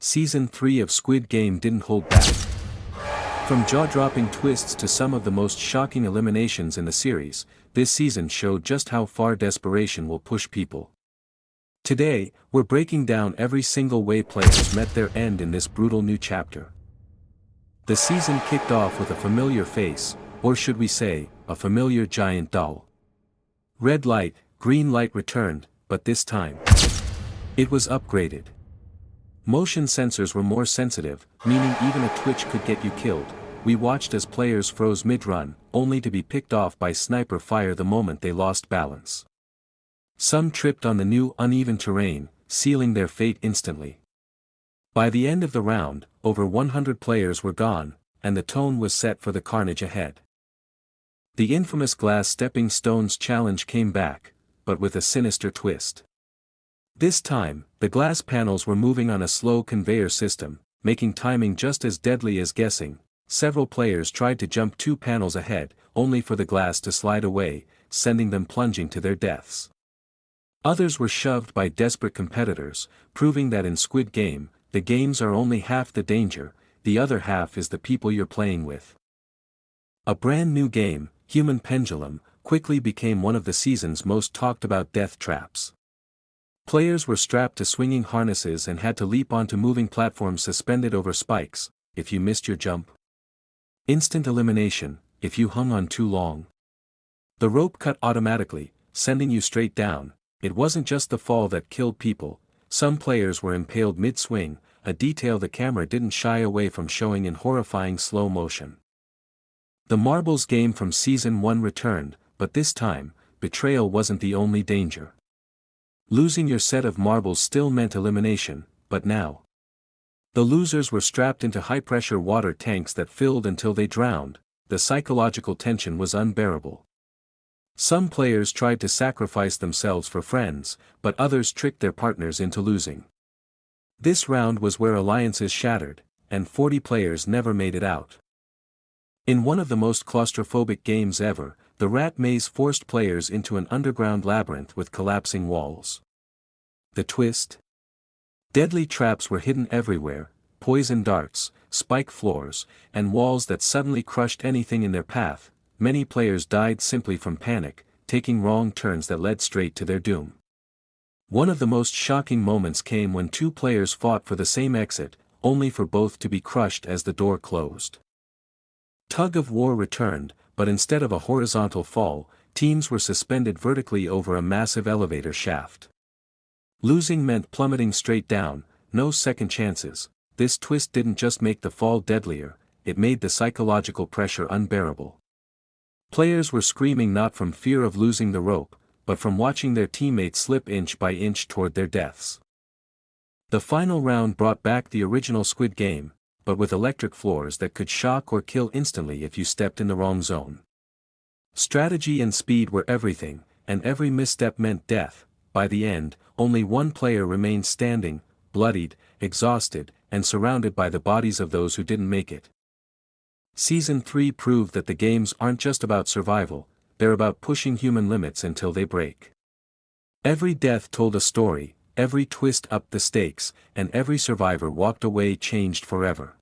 Season 3 of Squid Game didn't hold back. From jaw-dropping twists to some of the most shocking eliminations in the series, this season showed just how far desperation will push people. Today, we're breaking down every single way players met their end in this brutal new chapter. The season kicked off with a familiar face, or should we say, a familiar giant doll. Red light, green light returned, but this time, it was upgraded. Motion sensors were more sensitive, meaning even a twitch could get you killed. We watched as players froze mid-run, only to be picked off by sniper fire the moment they lost balance. Some tripped on the new uneven terrain, sealing their fate instantly. By the end of the round, over 100 players were gone, and the tone was set for the carnage ahead. The infamous glass stepping stones challenge came back, but with a sinister twist. This time, the glass panels were moving on a slow conveyor system, making timing just as deadly as guessing. Several players tried to jump 2 panels ahead, only for the glass to slide away, sending them plunging to their deaths. Others were shoved by desperate competitors, proving that in Squid Game, the games are only half the danger, the other half is the people you're playing with. A brand new game, Human Pendulum, quickly became one of the season's most talked about death traps. Players were strapped to swinging harnesses and had to leap onto moving platforms suspended over spikes. If you missed your jump, instant elimination. If you hung on too long, the rope cut automatically, sending you straight down. It wasn't just the fall that killed people, some players were impaled mid-swing, a detail the camera didn't shy away from showing in horrifying slow motion. The marbles game from Season 1 returned, but this time, betrayal wasn't the only danger. Losing your set of marbles still meant elimination, but now, the losers were strapped into high-pressure water tanks that filled until they drowned. The psychological tension was unbearable. Some players tried to sacrifice themselves for friends, but others tricked their partners into losing. This round was where alliances shattered, and 40 players never made it out. In one of the most claustrophobic games ever, the rat maze forced players into an underground labyrinth with collapsing walls. The twist? Deadly traps were hidden everywhere, poison darts, spike floors, and walls that suddenly crushed anything in their path. Many players died simply from panic, taking wrong turns that led straight to their doom. One of the most shocking moments came when 2 players fought for the same exit, only for both to be crushed as the door closed. Tug of war returned, but instead of a horizontal fall, teams were suspended vertically over a massive elevator shaft. Losing meant plummeting straight down, no second chances. This twist didn't just make the fall deadlier, it made the psychological pressure unbearable. Players were screaming not from fear of losing the rope, but from watching their teammates slip inch by inch toward their deaths. The final round brought back the original Squid Game, but with electric floors that could shock or kill instantly if you stepped in the wrong zone. Strategy and speed were everything, and every misstep meant death. By the end, only 1 player remained standing, bloodied, exhausted, and surrounded by the bodies of those who didn't make it. Season 3 proved that the games aren't just about survival, they're about pushing human limits until they break. Every death told a story, every twist upped the stakes, and every survivor walked away changed forever.